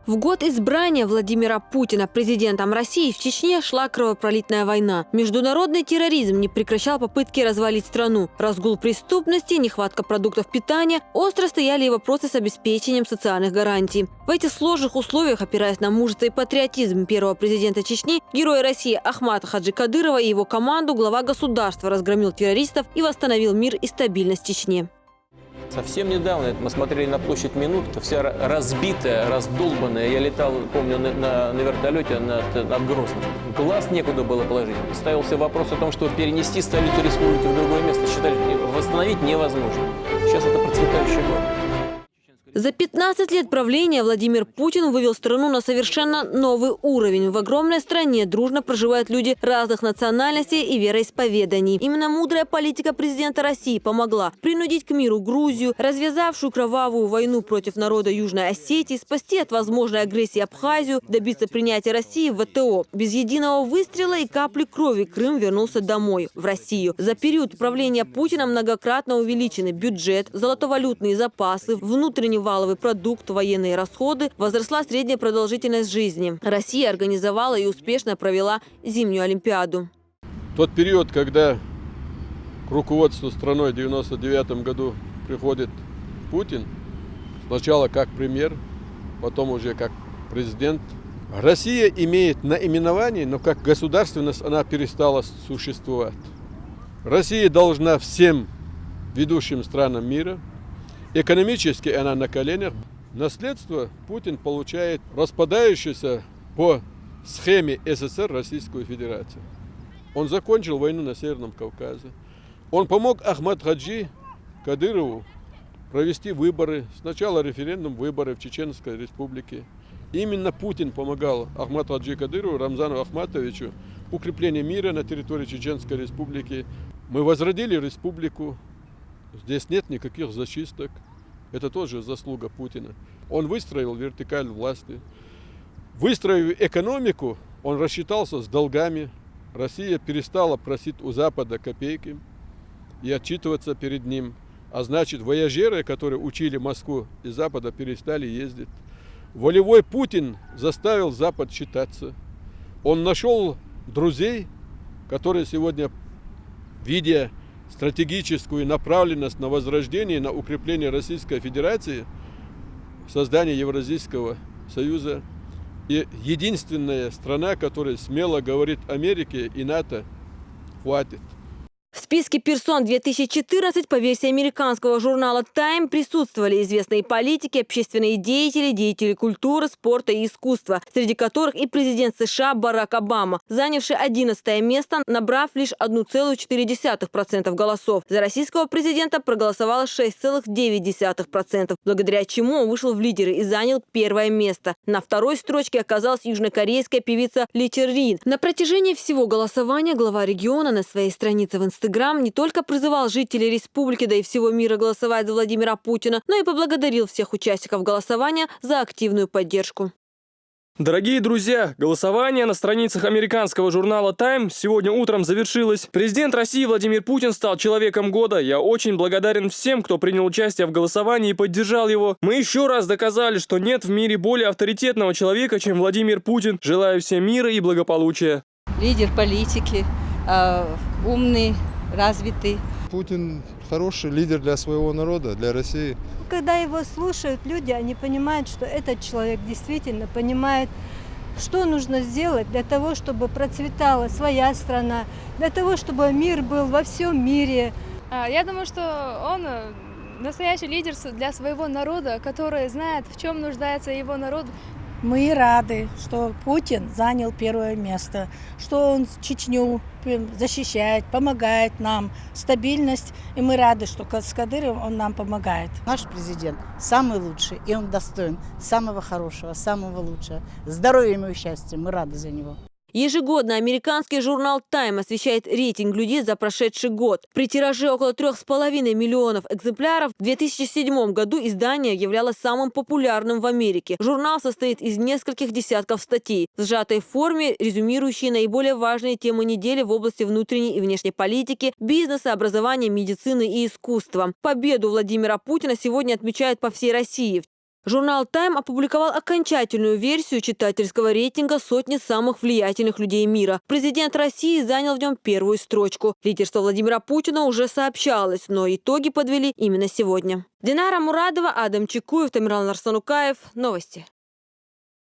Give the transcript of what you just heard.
В год избрания Владимира Путина президентом России в Чечне шла кровопролитная война. Международный терроризм не прекращал попытки развалить страну. Разгул преступности, нехватка продуктов питания, остро стояли и вопросы с обеспечением социальных гарантий. В этих сложных условиях, опираясь на мужество и патриотизм первого президента Чечни, героя России Ахмата Хаджи Кадырова и его команду, глава государства разгромил террористов и восстановил мир и стабильность в Чечне. Совсем недавно мы смотрели на площадь Минутка, вся разбитая, раздолбанная. Я летал, помню, на вертолете над Грозным. Глаз некуда было положить. Ставился вопрос о том, что перенести столицу республики в другое место. Считали, восстановить невозможно. Сейчас это процветающий город. За 15 лет правления Владимир Путин вывел страну на совершенно новый уровень. В огромной стране дружно проживают люди разных национальностей и вероисповеданий. Именно мудрая политика президента России помогла принудить к миру Грузию, развязавшую кровавую войну против народа Южной Осетии, спасти от возможной агрессии Абхазию, добиться принятия России в ВТО. Без единого выстрела и капли крови Крым вернулся домой, в Россию. За период правления Путина многократно увеличены бюджет, золотовалютные запасы, внутренний валовый продукт, военные расходы, возросла средняя продолжительность жизни. Россия организовала и успешно провела зимнюю Олимпиаду. Тот период, когда к руководству страной в 1999 году приходит Путин, сначала как премьер, потом уже как президент. Россия имеет наименование, но как государственность она перестала существовать. Россия должна всем ведущим странам мира. Экономически она на коленях. Наследство Путин получает распадающееся по схеме СССР Российскую Федерацию. Он закончил войну на Северном Кавказе. Он помог Ахмату Хаджи Кадырову провести выборы. Сначала референдум, выборы в Чеченской Республике. Именно Путин помогал Ахмату Хаджи Кадырову, Рамзану Ахматовичу укреплению мира на территории Чеченской Республики. Мы возродили республику. Здесь нет никаких зачисток. Это тоже заслуга Путина. Он выстроил вертикаль власти. Выстроив экономику, он рассчитался с долгами. Россия перестала просить у Запада копейки и отчитываться перед ним. А значит, вояжеры, которые учили Москву и Запада, перестали ездить. Волевой Путин заставил Запад считаться. Он нашел друзей, которые сегодня, видя стратегическую направленность на возрождение, на укрепление Российской Федерации, создание Евразийского союза. И единственная страна, которая смело говорит Америке и НАТО: хватит. В списке персон 2014 по версии американского журнала Time присутствовали известные политики, общественные деятели, деятели культуры, спорта и искусства, среди которых и президент США Барак Обама, занявший 11 место, набрав лишь 1,4% голосов. За российского президента проголосовало 6,9%, благодаря чему он вышел в лидеры и занял первое место. На второй строчке оказалась южнокорейская певица Ли Чжэ-рин. На протяжении всего голосования глава региона на своей странице в Инстаграм не только призывал жителей республики, да и всего мира голосовать за Владимира Путина, но и поблагодарил всех участников голосования за активную поддержку. Дорогие друзья, голосование на страницах американского журнала Time сегодня утром завершилось. Президент России Владимир Путин стал человеком года. Я очень благодарен всем, кто принял участие в голосовании и поддержал его. Мы еще раз доказали, что нет в мире более авторитетного человека, чем Владимир Путин. Желаю всем мира и благополучия. Лидер политики, умный, развитый. Путин хороший лидер для своего народа, для России. Когда его слушают люди, они понимают, что этот человек действительно понимает, что нужно сделать для того, чтобы процветала своя страна, для того, чтобы мир был во всем мире. Я думаю, что он настоящий лидер для своего народа, который знает, в чем нуждается его народ. Мы рады, что Путин занял первое место, что он Чечню защищает, помогает нам, стабильность. И мы рады, что с Кадыровым он нам помогает. Наш президент самый лучший, и он достоин самого хорошего, самого лучшего. Здоровья ему и счастья, мы рады за него. Ежегодно американский журнал Time освещает рейтинг людей за прошедший год. При тираже около 3,5 миллионов экземпляров в 2007 году издание являлось самым популярным в Америке. Журнал состоит из нескольких десятков статей, в сжатой форме, резюмирующие наиболее важные темы недели в области внутренней и внешней политики, бизнеса, образования, медицины и искусства. Победу Владимира Путина сегодня отмечают по всей России. Журнал «Тайм» опубликовал окончательную версию читательского рейтинга сотни самых влиятельных людей мира. Президент России занял в нем первую строчку. Лидерство Владимира Путина уже сообщалось, но итоги подвели именно сегодня. Динара Мурадова, Адам Чекуев, Тамерлан Арсанукаев. Новости.